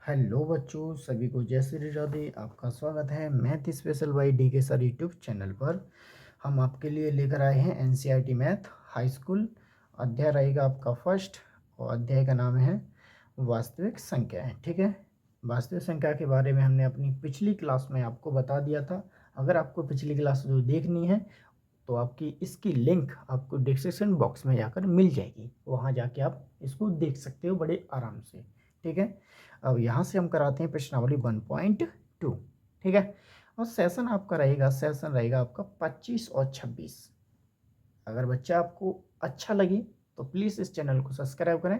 Hello बच्चों, सभी को जय श्री राधे। आपका स्वागत है मैथ स्पेशल बाई डी के सर यूट्यूब चैनल पर। हम आपके लिए लेकर आए हैं एनसीईआरटी मैथ हाई स्कूल। अध्याय रहेगा आपका फर्स्ट और अध्याय का नाम है वास्तविक संख्याएं। ठीक है, वास्तविक संख्या के बारे में हमने अपनी पिछली क्लास में आपको बता दिया था। अगर आपको पिछली क्लास जो देखनी है तो आपकी इसकी लिंक आपको डिस्क्रिप्शन बॉक्स में जाकर मिल जाएगी, वहाँ जाके आप इसको देख सकते हो बड़े आराम से। ठीक है, अब यहाँ से हम कराते हैं प्रश्नावली 1.2। ठीक है, और सेशन रहेगा आपका 25 और 26। अगर बच्चा आपको अच्छा लगे तो प्लीज़ इस चैनल को सब्सक्राइब करें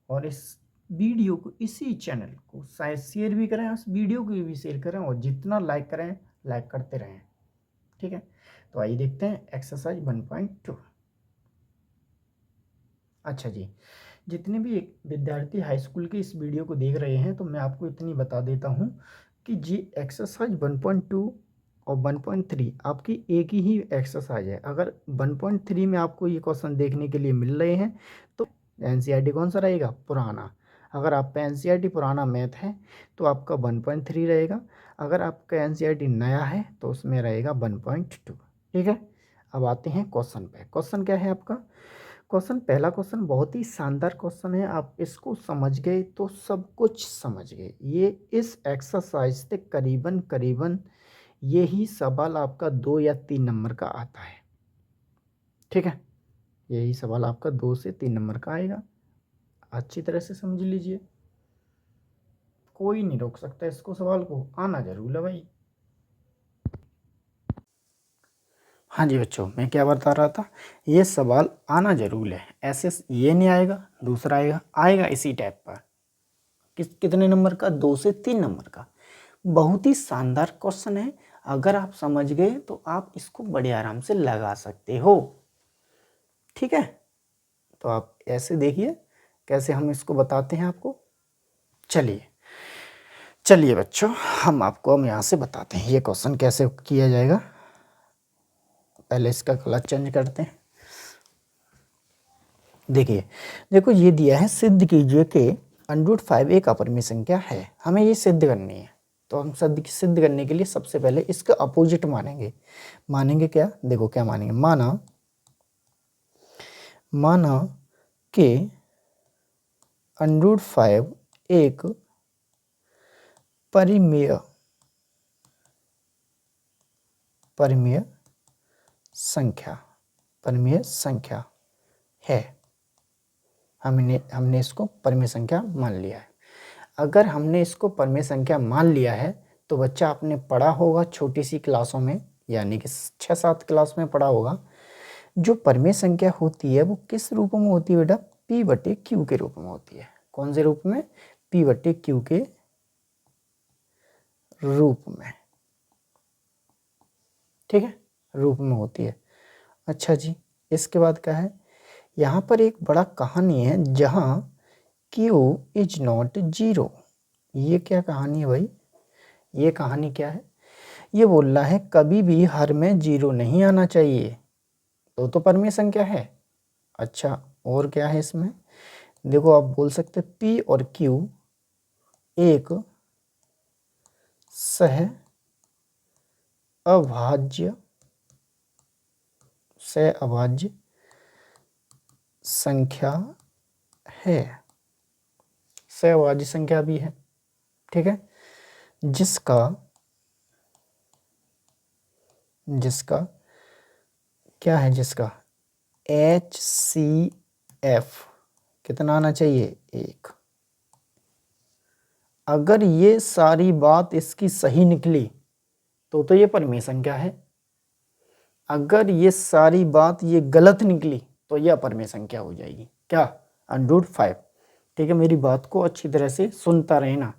और इस वीडियो को, इसी चैनल को शायद शेयर भी करें, उस वीडियो को भी शेयर करें और जितना लाइक करें लाइक करते रहें। ठीक है, तो आइए देखते हैं एक्सरसाइज 1.2। अच्छा जी, जितने भी विद्यार्थी हाई स्कूल के इस वीडियो को देख रहे हैं तो मैं आपको इतनी बता देता हूं कि जी एक्सरसाइज 1.2 और 1.3 आपकी एक ही एक्सरसाइज है। अगर 1.3 में आपको ये क्वेश्चन देखने के लिए मिल रहे हैं तो एनसीईआरटी कौन सा रहेगा? पुराना। अगर आपका एनसीईआरटी पुराना मैथ है तो आपका 1.3 रहेगा। अगर आपका एनसीईआरटी नया है तो उसमें रहेगा 1.2। ठीक है, अब आते हैं क्वेश्चन पे। क्वेश्चन क्या है आपका? पहला क्वेश्चन बहुत ही शानदार क्वेश्चन है। आप इसको समझ गए तो सब कुछ समझ गए। ये इस एक्सरसाइज से करीबन करीबन यही सवाल आपका 2 या 3 नंबर का आता है। ठीक है, यही सवाल आपका 2 से 3 नंबर का आएगा। अच्छी तरह से समझ लीजिए, कोई नहीं रोक सकता इसको, सवाल को आना जरूर है भाई। हाँ जी बच्चों, मैं क्या बता रहा था, ये सवाल आना जरूर है। ऐसे ये नहीं आएगा, दूसरा आएगा इसी टाइप पर। कितने नंबर का? 2 से 3 नंबर का। बहुत ही शानदार क्वेश्चन है। अगर आप समझ गए तो आप इसको बड़े आराम से लगा सकते हो। ठीक है, तो आप ऐसे देखिए कैसे हम इसको बताते हैं आपको। चलिए बच्चों, हम आपको यहाँ से बताते हैं ये क्वेश्चन कैसे किया जाएगा। पहले इसका कलर चेंज करते हैं। देखो ये दिया है, सिद्ध कीजिए कि √5 एक अपरिमेय संख्या है। हमें ये सिद्ध करनी है, तो हम सिद्ध करने के लिए सबसे पहले इसका अपोजिट मानेंगे क्या? देखो क्या मानेंगे, माना कि √5 एक परिमेय संख्या है। हमने इसको परिमेय संख्या मान लिया है। अगर हमने इसको परिमेय संख्या मान लिया है तो बच्चा आपने पढ़ा होगा छोटी सी क्लासों में, यानी कि 6-7 क्लास में पढ़ा होगा, जो परिमेय संख्या होती है वो किस रूप में होती है बेटा? P/Q के रूप में होती है। कौन से रूप में? P/Q के रूप में। ठीक है, रूप में होती है। अच्छा जी, इसके बाद क्या है, यहाँ पर एक बड़ा कहानी है जहाँ Q इज नॉट 0। ये क्या कहानी है भाई? ये कहानी क्या है? ये बोल रहा है कभी भी हर में 0 नहीं आना चाहिए, तो परिमेय संख्या है। अच्छा, और क्या है इसमें? देखो आप बोल सकते P और Q एक सह अभाज्य संख्या है। सहअभाज्य संख्या भी है। ठीक है, जिसका क्या है, जिसका HCF कितना आना चाहिए? 1। अगर ये सारी बात इसकी सही निकली तो ये परिमेय संख्या है। अगर ये सारी बात ये गलत निकली तो यह अपरिमेय संख्या हो जाएगी। क्या? √5। ठीक है, मेरी बात को अच्छी तरह से सुनता रहना।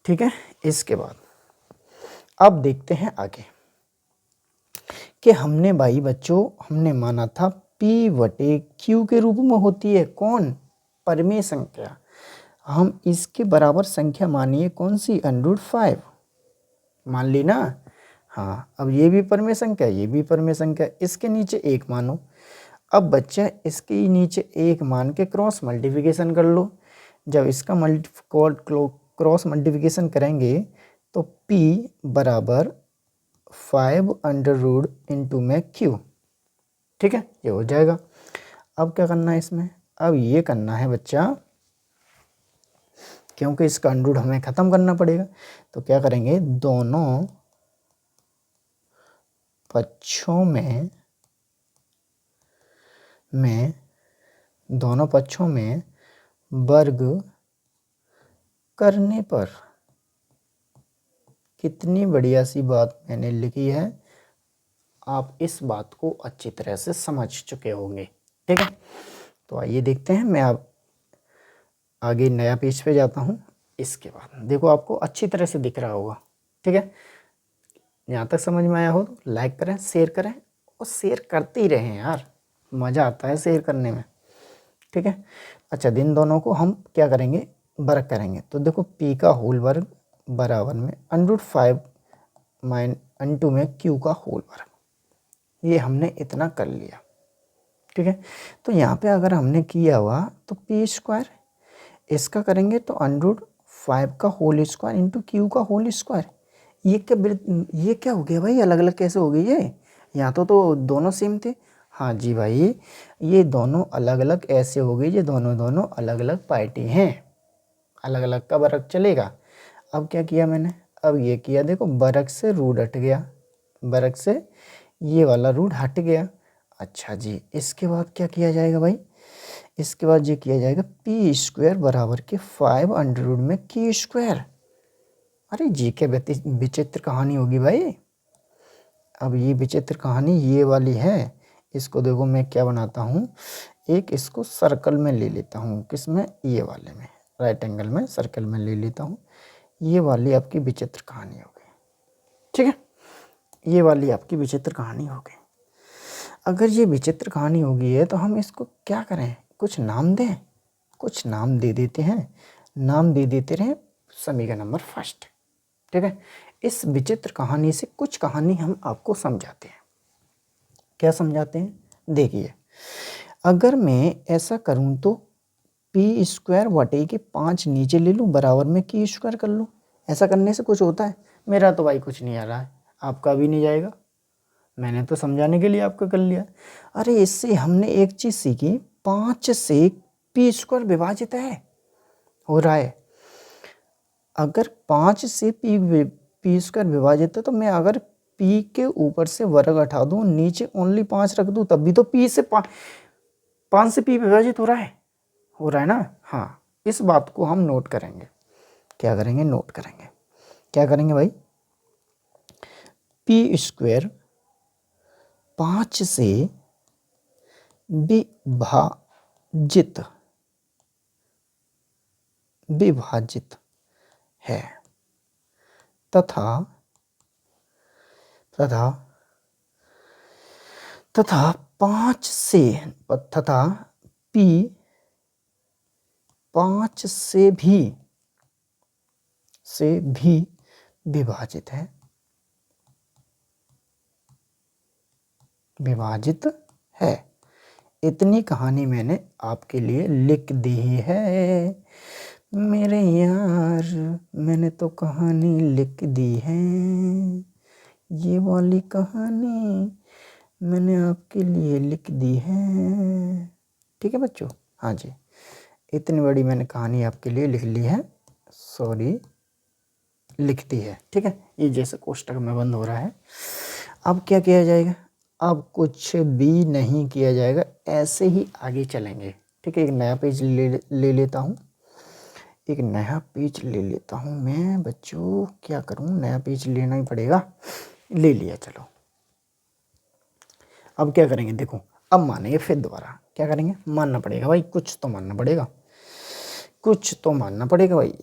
ठीक है, इसके बाद अब देखते हैं आगे कि हमने भाई बच्चों हमने माना था P/Q के रूप में होती है। कौन? परिमेय संख्या। हम इसके बराबर संख्या मानिए कौन सी? √5 मान ली ना। हाँ, अब ये भी परिमेय संख्या, ये भी परिमेय संख्या। इसके नीचे 1 मानो। अब बच्चा इसके नीचे 1 मान के क्रॉस मल्टीप्लिकेशन कर लो। जब इसका क्रॉस मल्टीप्लिकेशन करेंगे तो p बराबर 5 इंटू में q, ठीक है, ये हो जाएगा। अब क्या करना है इसमें, अब ये करना है बच्चा, क्योंकि इसका अंडर हमें ख़त्म करना पड़ेगा, तो क्या करेंगे, दोनों पक्षों में वर्ग करने पर, कितनी बढ़िया सी बात मैंने लिखी है, आप इस बात को अच्छी तरह से समझ चुके होंगे, ठीक है। तो आइए देखते हैं, मैं अब आगे नया पेज पे जाता हूँ। इसके बाद देखो आपको अच्छी तरह से दिख रहा होगा, ठीक है। यहाँ तक समझ में आया हो तो लाइक करें, शेयर करें, और शेयर करते ही रहें यार, मज़ा आता है शेयर करने में, ठीक है। अच्छा, इन दोनों को हम क्या करेंगे, वर्ग करेंगे। तो देखो p का होल वर्ग बराबर में √5 इंटू में q का होल वर्ग, ये हमने इतना कर लिया, ठीक है। तो यहाँ पे अगर हमने किया हुआ तो p², इसका करेंगे तो √5 का होल स्क्वायर इंटू q का होल स्क्वायर। ये क्या हो गया भाई, अलग अलग कैसे हो गई ये, यहाँ तो दोनों सेम थे। हाँ जी भाई, ये दोनों अलग अलग ऐसे हो गई, ये दोनों अलग अलग पार्टी हैं, अलग अलग का वर्ग चलेगा। अब क्या किया मैंने, अब ये किया, देखो वर्ग से रूट हट गया, वर्ग से ये वाला रूट हट गया। अच्छा जी, इसके बाद क्या किया जाएगा भाई, इसके बाद ये किया जाएगा p² बराबर के 5 में q²। अरे जी के विचित्र कहानी होगी भाई। अब ये विचित्र कहानी ये वाली है, इसको देखो मैं क्या बनाता हूँ, एक इसको सर्कल में ले लेता हूँ, किसमें, ये वाले में, राइट एंगल में सर्कल में ले लेता हूँ। ये वाली आपकी विचित्र कहानी हो गई, ठीक है, ये वाली आपकी विचित्र कहानी हो गई। अगर ये विचित्र कहानी होगी है तो हम इसको क्या करें, कुछ नाम दें, कुछ नाम दे देते हैं, नाम दे देते रहे समीकरण नंबर फर्स्ट, ठीक है। इस विचित्र कहानी से कुछ कहानी हम आपको समझाते हैं। क्या समझाते हैं, देखिए, अगर मैं ऐसा करूं तो p² बटे के 5 नीचे ले लूं, बराबर में q² कर लूं। ऐसा करने से कुछ होता है, मेरा तो भाई कुछ नहीं आ रहा है, आपका भी नहीं जाएगा, मैंने तो समझाने के लिए आपका कर लिया। अरे इससे हमने एक चीज़ सीखी, 5 से p² विभाजित है, हो रहा है। अगर 5 से p² विभाजित है तो मैं अगर p के ऊपर से वर्ग हटा दूं, नीचे ओनली 5 रख दूं, तब भी तो p से 5 से p विभाजित हो रहा है ना। हाँ, इस बात को हम नोट करेंगे, क्या करेंगे, नोट करेंगे, क्या करेंगे भाई, p² 5 से विभाजित है, तथा तथा 5 से तथा p 5 से भी विभाजित है, इतनी कहानी मैंने आपके लिए लिख दी है मेरे यार, मैंने तो कहानी लिख दी है, ये वाली कहानी मैंने आपके लिए लिख दी है, ठीक है बच्चों। हाँ जी, इतनी बड़ी मैंने कहानी आपके लिए लिख ली है, सॉरी लिख दी है, ठीक है। ये जैसे कोष्टक में बंद हो रहा है। अब क्या किया जाएगा, अब कुछ भी नहीं किया जाएगा, ऐसे ही आगे चलेंगे, ठीक है। एक नया पेज ले लेता हूँ, एक नया पेज ले लेता हूँ मैं बच्चों, क्या करूँ, नया पेज लेना ही पड़ेगा, ले लिया, चलो। अब क्या करेंगे, देखो अब मानेंगे, फिर दोबारा क्या करेंगे, मानना पड़ेगा भाई, कुछ तो मानना पड़ेगा, कुछ तो मानना पड़ेगा भाई।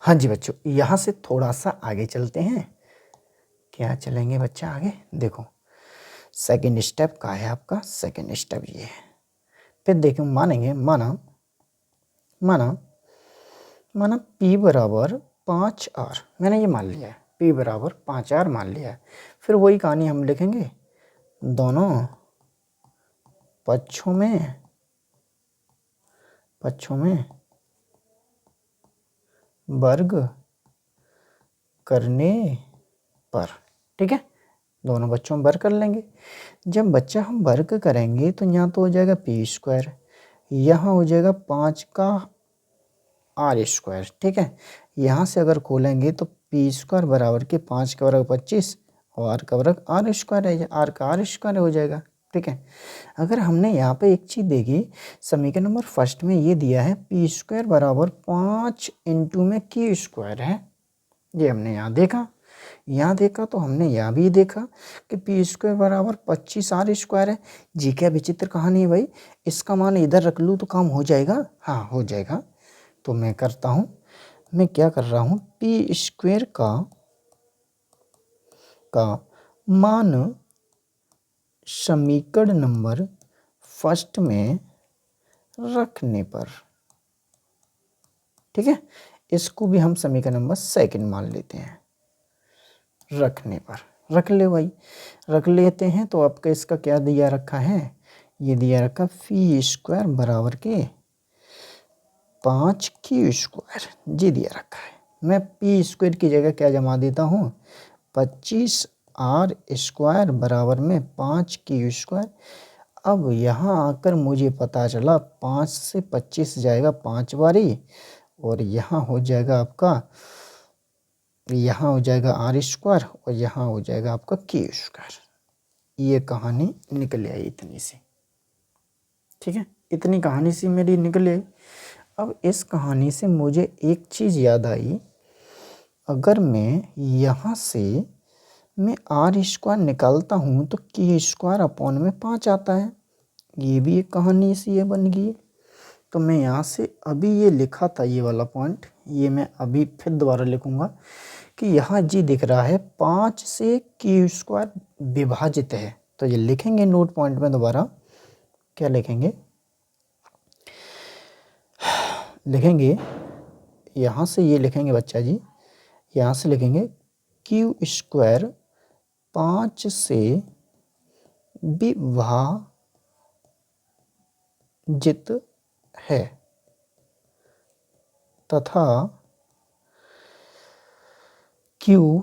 हाँ जी बच्चों, यहाँ से थोड़ा सा आगे चलते हैं, क्या चलेंगे बच्चा आगे, देखो सेकंड स्टेप का है आपका, सेकंड स्टेप ये है, फिर देखो मानेंगे, माना p बराबर 5r, मैंने ये मान लिया है, p बराबर 5r मान लिया है। फिर वही कहानी हम लिखेंगे, दोनों पक्षों में वर्ग करने पर। ठीक है, दोनों बच्चों में वर्ग कर लेंगे। जब बच्चा हम वर्ग करेंगे तो यहाँ तो हो जाएगा पी स्क्वायर, यहाँ हो जाएगा 5 का आर स्क्वायर। ठीक है, यहाँ से अगर खोलेंगे तो पी स्क्वायर बराबर के 5 का वर्ग 25 और आर का वर्ग आर स्क्वायर है, आर का आर स्क्वायर हो जाएगा। ठीक है, अगर हमने यहाँ पे एक चीज़ देखी, समीकरण नंबर फर्स्ट में ये दिया है पी स्क्वायर बराबर 5 इंटू में क्यू स्क्वायर है, ये हमने यहाँ देखा। यहाँ देखा तो हमने यहाँ भी देखा कि पी स्क्वायर बराबर 25 आर स्क्वायर है। जी क्या विचित्र कहानी है भाई, इसका मान इधर रख लूँ तो काम हो जाएगा? हाँ हो जाएगा। तो मैं करता हूँ, मैं क्या कर रहा हूँ, पी स्क्वायर का मान समीकरण नंबर फर्स्ट में रखने पर, ठीक है, इसको भी हम समीकरण नंबर सेकंड मान लेते हैं, रखने पर रख ले भाई, रख लेते हैं। तो आपका इसका क्या दिया रखा है, ये दिया रखा पी स्क्वायर बराबर के 5 क्यू स्क्वायर, जी दिया रखा है। मैं पी स्क्वायर की जगह क्या जमा देता हूँ, 25 आर स्क्वायर बराबर में 5 क्यू स्क्वायर। अब यहाँ आकर मुझे पता चला 5 से 25 जाएगा 5 बारी, और यहाँ हो जाएगा आपका, यहाँ हो जाएगा आर स्क्वायर और यहाँ हो जाएगा आपका क्यू स्क्वायर। ये कहानी निकल आई इतनी सी। ठीक है, इतनी कहानी सी मेरी निकल आई। अब इस कहानी से मुझे एक चीज़ याद आई, अगर मैं यहाँ से मैं आर स्क्वायर निकालता हूँ तो क्यू स्क्वायर अपॉन में 5 आता है। ये भी एक कहानी सी है बन गई। तो मैं यहाँ से अभी ये लिखा था ये वाला पॉइंट, ये मैं अभी फिर दोबारा लिखूँगा कि यहाँ जी दिख रहा है 5 से क्यू स्क्वायर विभाजित है। तो ये लिखेंगे नोट पॉइंट में दोबारा, क्या लिखेंगे, लिखेंगे यहाँ से ये लिखेंगे बच्चा जी, यहाँ से लिखेंगे क्यू स्क्वायर 5 से विभाजित है तथा क्यू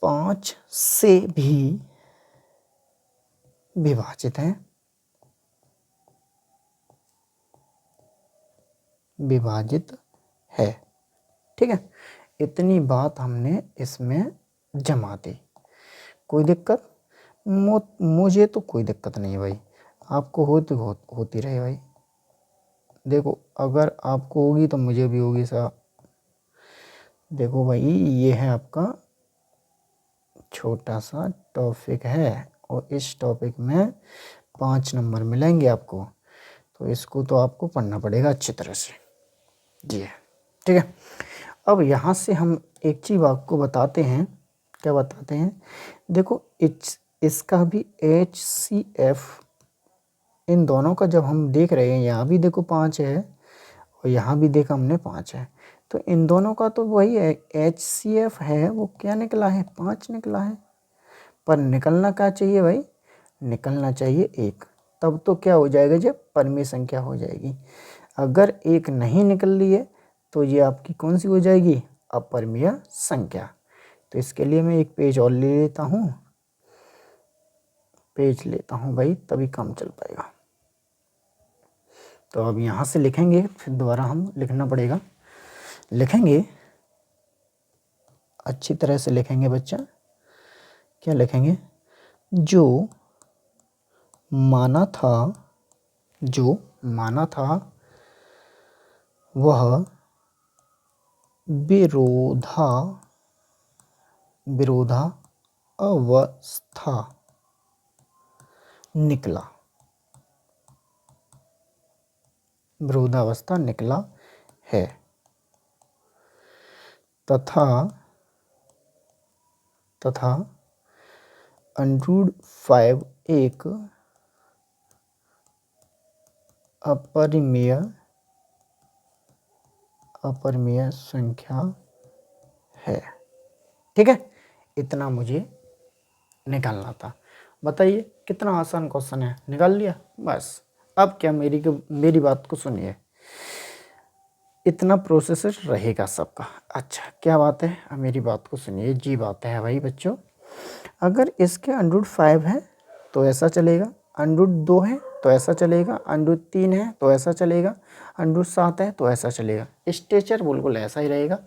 5 से भी विभाजित है, विभाजित है। ठीक है, इतनी बात हमने इसमें जमा दी। कोई दिक्कत? मुझे तो कोई दिक्कत नहीं भाई, आपको होती रहे भाई। देखो अगर आपको होगी तो मुझे भी होगी साहब। देखो भाई ये है आपका छोटा सा टॉपिक है और इस टॉपिक में 5 नंबर मिलेंगे आपको, तो इसको तो आपको पढ़ना पड़ेगा अच्छी तरह से। जी है, ठीक है। अब यहाँ से हम एक चीज़ आपको बताते हैं, क्या बताते हैं, देखो इसका भी HCF, इन दोनों का जब हम देख रहे हैं, यहाँ भी देखो 5 है और यहाँ भी देखा हमने 5 है, तो इन दोनों का तो वही है, HCF है वो क्या निकला है, 5 निकला है। पर निकलना क्या चाहिए भाई, निकलना चाहिए 1, तब तो क्या हो जाएगा, जब परमीय संख्या हो जाएगी। अगर 1 नहीं निकल रही है तो ये आपकी कौन सी हो जाएगी, अपरिमेय संख्या। तो इसके लिए मैं एक पेज और ले लेता हूँ, पेज लेता हूँ भाई, तभी काम चल पाएगा। तो अब यहाँ से लिखेंगे, फिर दोबारा हम लिखना पड़ेगा, लिखेंगे अच्छी तरह से लिखेंगे बच्चा। क्या लिखेंगे, जो माना था, जो माना था वह विरोधावस्था निकला, विरोधावस्था निकला है तथा √5 एक अपरिमेय संख्या है। ठीक है, इतना मुझे निकालना था। बताइए कितना आसान क्वेश्चन है, निकाल लिया बस। अब क्या मेरी बात को सुनिए, इतना प्रोसेसर रहेगा सबका। अच्छा क्या बात है, अब मेरी बात को सुनिए जी। बात है भाई बच्चों, अगर इसके अंडरूट 5 है तो ऐसा चलेगा, अंडरूट 2 है तो ऐसा चलेगा, अंडरूट 3 है तो ऐसा चलेगा, अंडरूट 7 है तो ऐसा चलेगा। स्ट्रक्चर बिल्कुल ऐसा ही रहेगा।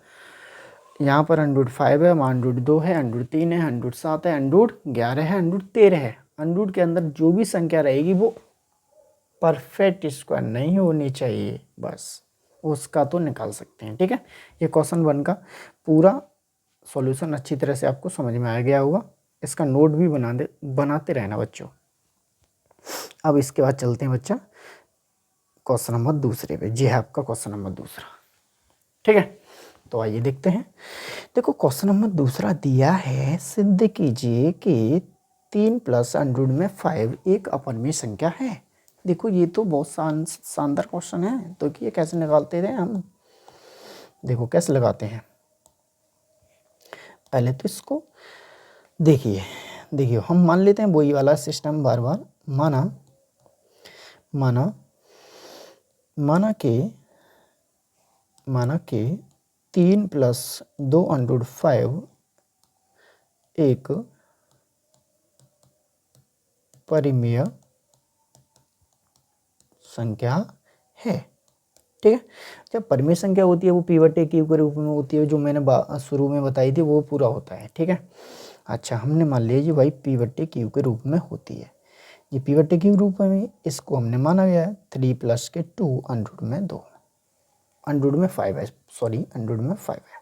यहाँ पर अंडरूट 5 है, वहाँ अंडरूट 2 है, अंडरूट 3 है, अंडरूट 7 है, अंडरूट 11 है, अंडरूट 13 है। अंडरूट के अंदर जो भी संख्या रहेगी वो परफेक्ट स्क्वायर नहीं होनी चाहिए, बस उसका तो निकाल सकते हैं। ठीक है, ये क्वेश्चन 1 का पूरा सॉल्यूशन अच्छी तरह से आपको समझ में आ गया होगा। इसका नोट भी बनाते रहना बच्चों। अब इसके बाद चलते हैं बच्चा क्वेश्चन नंबर दूसरे पे। जी है आपका क्वेश्चन नंबर दूसरा। ठीक है, तो आइए देखते हैं। देखो क्वेश्चन नंबर दूसरा दिया है, सिद्ध कीजिए कि 3 प्लस अंडरूट में 5 एक अपरिमेय संख्या है। देखो ये तो बहुत शानदार क्वेश्चन है। तो कि ये कैसे निकालते थे हम, देखो कैसे लगाते हैं। पहले तो इसको देखिए हम मान लेते हैं वही वाला सिस्टम बार बार। माना कि 3 प्लस 2 अंडरूट 5 एक परिमेय संख्या है। ठीक है, जब परिमेय संख्या होती है वो पी/ए क्यूब के रूप में होती है, जो मैंने शुरू में बताई थी वो पूरा होता है। ठीक है, अच्छा हमने मान लिया जी भाई पी/ए क्यूब के रूप में होती है। ये पी/ए क्यूब रूप में इसको हमने माना गया है 3 प्लस के 2 अंडरूट में 2, अंडरूट में 5 है, सॉरी अंडरूट में 5 है।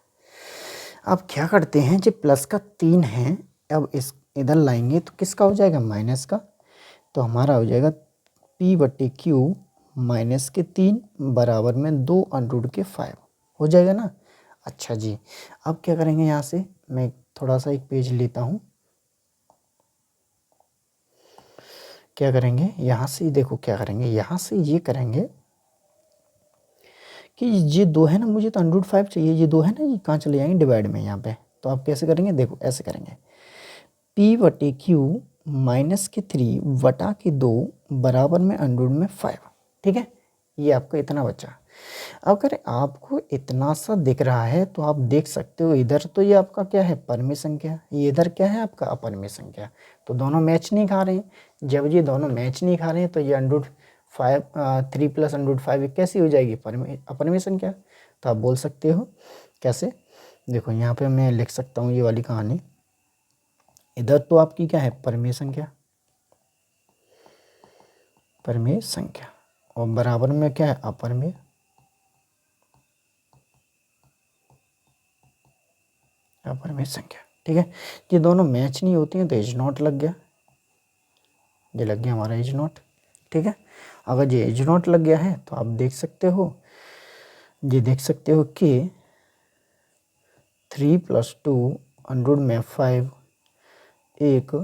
अब क्या करते हैं, जब प्लस का 3 है, अब इस इधर लाएंगे तो किसका हो जाएगा, माइनस का। तो हमारा हो जाएगा p/q माइनस के 3 बराबर में 2 अंडरूट के 5 हो जाएगा ना। अच्छा जी, अब क्या करेंगे, यहाँ से मैं थोड़ा सा एक पेज लेता हूँ। क्या करेंगे यहाँ से, देखो क्या करेंगे, यहाँ से ये करेंगे कि ये 2 है ना, मुझे तो अंडरूट 5 चाहिए, ये 2 है ना, ये कहाँ चले जाएंगे, डिवाइड में यहाँ पे। तो आप कैसे करेंगे, देखो ऐसे करेंगे, p/q माइनस के 3 बटा के 2 बराबर में अंडरूट में 5। ठीक है, ये आपका इतना बचा। अगर आपको इतना सा दिख रहा है तो आप देख सकते हो इधर तो ये आपका क्या है, परिमेय संख्या, ये इधर क्या है आपका अपरिमेय संख्या। तो दोनों मैच नहीं खा रहे हैं। जब ये दोनों मैच नहीं खा रहे हैं तो ये अंडरूट 5 3 प्लस अंडरूट 5 कैसी हो जाएगी, अपरिमेय संख्या। तो आप बोल सकते हो कैसे, देखो यहाँ पे मैं लिख सकता हूँ ये वाली कहानी। इधर तो आपकी क्या है, परिमेय संख्या, परिमेय संख्या, और बराबर में क्या है, अपरिमेय, अपरिमेय संख्या। ठीक है, ये दोनों मैच नहीं होती हैं तो एज नॉट लग गया, ये लग गया हमारा एज नॉट। ठीक है, अगर ये एज नॉट लग गया है तो आप देख सकते हो, ये देख सकते हो कि 3 प्लस 2 अंडरूट में 5 एक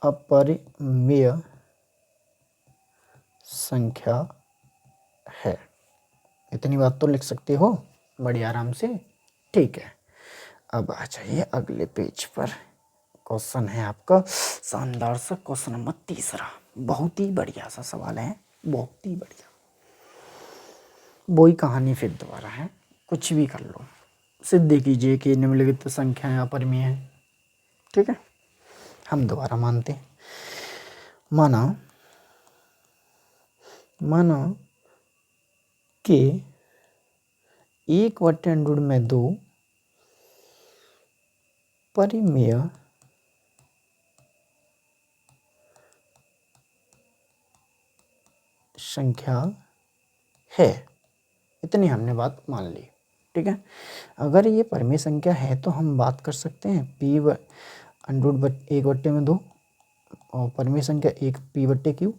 अपरिमेय संख्या है। इतनी बात तो लिख सकते हो बड़ी आराम से। ठीक है, अब आ जाइए अगले पेज पर। क्वेश्चन है आपका शानदार सा क्वेश्चन नंबर तीसरा। बहुत ही बढ़िया सा सवाल है, बहुत ही बढ़िया। वही कहानी फिर दोबारा है, कुछ भी कर लो। सिद्ध कीजिए कि निम्नलिखित संख्याएं अपरिमेय हैं। ठीक है, हम दोबारा मानते हैं। माना कि 1/√2 में 2 परिमेय संख्या है। इतनी हमने बात मान ली। ठीक है, अगर ये परिमेय संख्या है तो हम बात कर सकते हैं p/1/2 और परिमेय संख्या 1 p/q।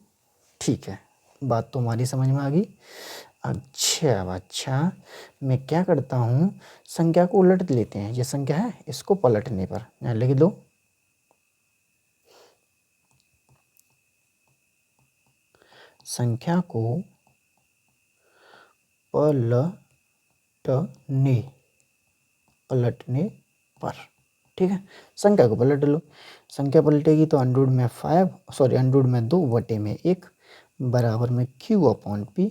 ठीक है, बात तो हमारी समझ में आ गई। अच्छा मैं क्या करता हूँ, संख्या को उलट लेते हैं। ये संख्या है, इसको पलटने पर यहाँ लिख दो, संख्या को पलटने पर। ठीक है, संख्या को पलट लो, संख्या पलटेगी तो अंडरूट में 2 बटे में 1 बराबर में Q अपॉन P।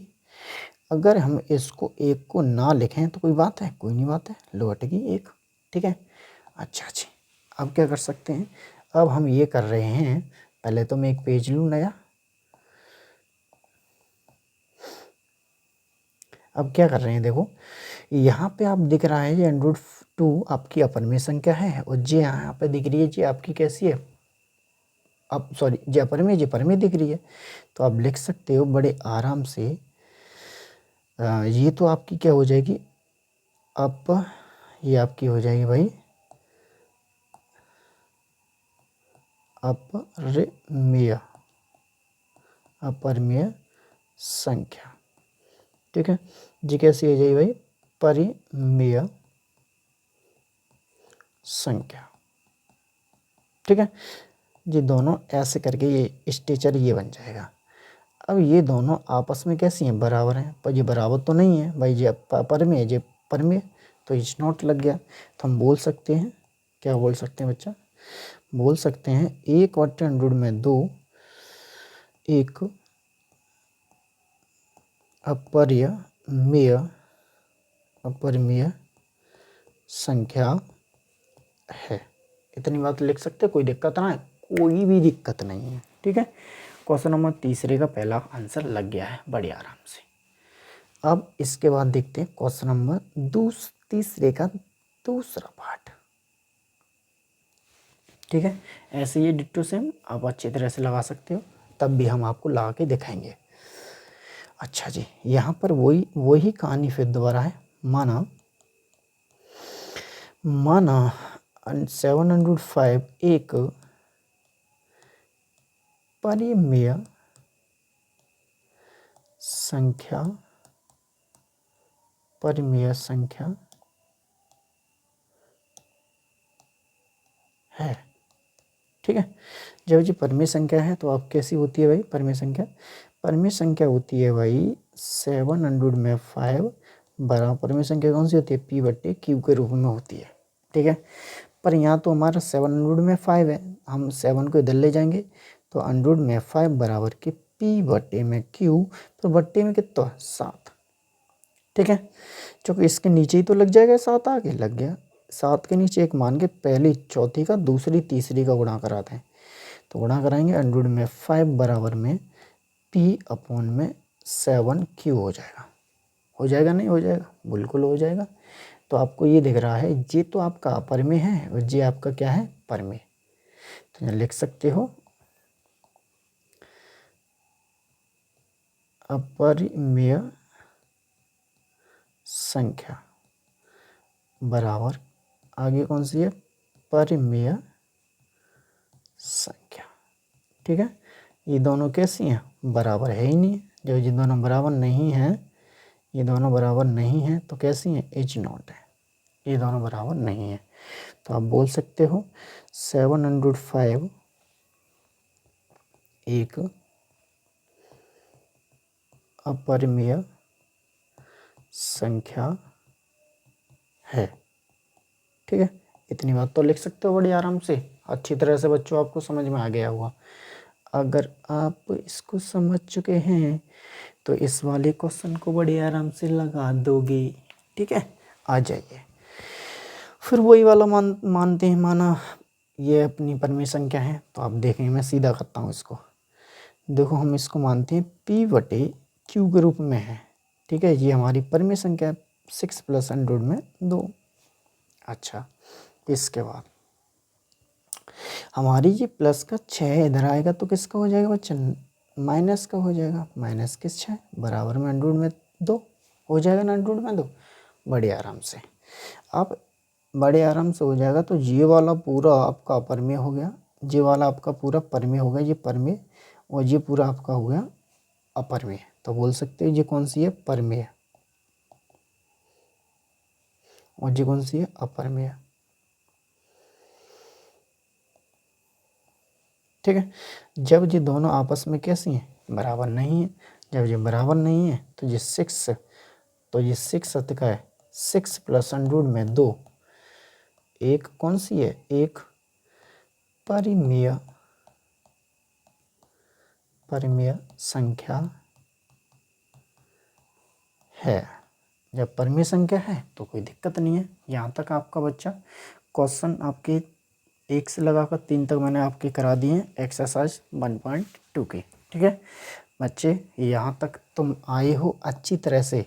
अगर हम इसको एक को ना लिखें तो कोई बात है, कोई नहीं बात है, लौट गई एक। ठीक है, अच्छा जी। अब क्या कर सकते हैं, अब हम ये कर रहे हैं, पहले तो मैं एक पेज लूँ नया। अब क्या कर रहे हैं, देखो यहाँ पे आप दिख रहा है ये √2 आपकी अपरिमेय संख्या है, और जे यहाँ पे दिख रही है जी आपकी कैसी है, अब सॉरी जे अपरिमेय, जे परिमेय दिख रही है। तो आप लिख सकते हो बड़े आराम से, ये तो आपकी क्या हो जाएगी, अब ये आपकी हो जाएगी भाई अपरिमेय, अपरिमेय संख्या। ठीक है जी, कैसी हो जाएगी भाई, परिमेय संख्या। ठीक है जी, दोनों ऐसे करके ये स्ट्रेचर ये बन जाएगा। अब ये दोनों आपस में कैसी हैं, बराबर हैं, पर ये बराबर तो नहीं है भाई, ये परिमेय ये परिमेय, तो इज नॉट लग गया। तो हम बोल सकते हैं, क्या बोल सकते हैं बच्चा, बोल सकते हैं 1/100 में 2 एक अपरिमेय, अपरिमेय संख्या है। इतनी बात लिख सकते, कोई दिक्कत ना है, कोई भी दिक्कत नहीं है। ठीक है, क्वेश्चन नंबर तीसरे का पहला आंसर लग गया है बड़े आराम से। अब इसके बाद देखते हैं क्वेश्चन नंबर तीसरे का दूसरा पार्ट। ठीक है, ऐसे ये डिट्टो सेम आप अच्छी तरह से लगा सकते हो, तब भी हम आपको लगा के दिखाएंगे। अच्छा जी, यहाँ पर वही कहानी फिर दोबारा है। माना 705 एक परिमेय संख्या, परिमेय संख्या है। ठीक है, जब जी परिमेय संख्या है तो आप कैसी होती है भाई परिमेय संख्या, परिमेय संख्या होती है भाई 700 में 5 बराबर, परिमेय संख्या कौन सी होती है, P/Q के रूप में होती है। ठीक है, पर यहाँ तो हमारा 700 में 5 है, हम 7 को इधर ले जाएंगे तो 100 में 5 बराबर के P/Q, तो बट्टे में कितना 7। ठीक है, क्योंकि इसके नीचे ही तो लग जाएगा 7, आगे लग गया 7 के नीचे एक मान के पहली चौथी का दूसरी तीसरी का गुणा कराते हैं, तो गुणा कराएंगे 100 में 5 बराबर में P/7Q हो जाएगा। हो जाएगा नहीं हो जाएगा, बिल्कुल हो जाएगा। तो आपको ये दिख रहा है, ये तो आपका अपरिमेय है और ये आपका क्या है, परिमेय। तो यहाँ लिख सकते हो अपरिमेय संख्या बराबर, आगे कौन सी है, परिमेय संख्या। ठीक है, ये दोनों कैसी हैं, बराबर है ही नहीं, जब ये दोनों बराबर नहीं हैं, ये दोनों बराबर नहीं हैं तो कैसी हैं, इज नॉट है, ये दोनों बराबर नहीं है। तो आप बोल सकते हो 705 एक अपरिमेय संख्या है। ठीक है, इतनी बात तो लिख सकते हो बड़ी आराम से, अच्छी तरह से बच्चों आपको समझ में आ गया होगा। अगर आप इसको समझ चुके हैं तो इस वाले क्वेश्चन को बड़ी आराम से लगा दोगे। ठीक है, आ जाइए फिर वही वाला मानते हैं, माना ये अपनी परिमेय संख्या है, तो आप देखेंगे मैं सीधा करता हूँ इसको। देखो हम इसको मानते हैं P/Q के रूप में है। ठीक है, ये हमारी परिमेय संख्या है, 6 + 100 में 2। अच्छा, इसके बाद हमारी ये प्लस का 6 इधर आएगा तो किसका हो जाएगा बच्चा, माइनस का हो जाएगा, माइनस किस 6 बराबर में 100 में 2 हो जाएगा ना, 100 में 2 बड़े आराम से। अब बड़े आराम से हो जाएगा, तो ये वाला पूरा आपका अपरिमेय हो गया, ये वाला आपका पूरा परिमेय हो गया, ये परिमेय, और ये पूरा आपका हो गया अपरिमेय। तो बोल सकते हो ये कौन सी है, परिमेय, और ये कौन सी है, अपरिमेय। ठीक है, जब ये दोनों आपस में कैसी हैं, बराबर नहीं है, जब ये बराबर नहीं है तो ये 6, तो ये 6 सत्य का है, 6 + 100 में 2, एक कौन सी है, एक परिमेय परिमेय संख्या है। जब परिमेय संख्या है तो कोई दिक्कत नहीं है। यहाँ तक आपका बच्चा क्वेश्चन आपके 1 से लगाकर 3 तक मैंने आपके करा दिए हैं एक्सरसाइज 1.2 के। ठीक है बच्चे, यहाँ तक तुम आए हो अच्छी तरह से,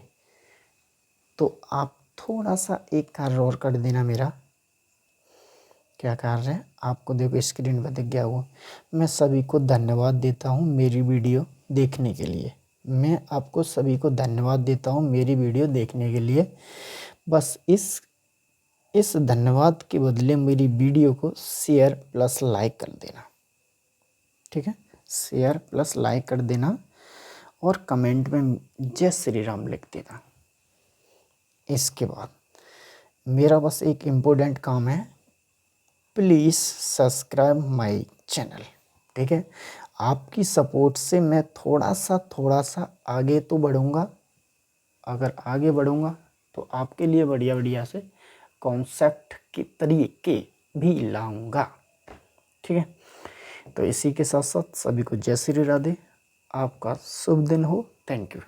तो आप थोड़ा सा एक कार्य और कर देना मेरा। क्या कार्य है आपको देखो स्क्रीन पर दिख गया वो। मैं सभी को धन्यवाद देता हूँ मेरी वीडियो देखने के लिए। मैं आपको सभी को धन्यवाद देता हूँ मेरी वीडियो देखने के लिए। बस इस धन्यवाद के बदले मेरी वीडियो को शेयर प्लस लाइक कर देना। ठीक है, शेयर प्लस लाइक कर देना और कमेंट में जय श्री राम लिख देना। इसके बाद मेरा बस एक इम्पोर्टेंट काम है, प्लीज़ सब्सक्राइब माय चैनल। ठीक है, आपकी सपोर्ट से मैं थोड़ा सा आगे तो बढ़ूँगा। अगर आगे बढ़ूँगा तो आपके लिए बढ़िया बढ़िया से कॉन्सेप्ट के तरीके भी लाऊंगा। ठीक है, तो इसी के साथ साथ सभी को जय श्री राधे। आपका शुभ दिन हो। Thank you.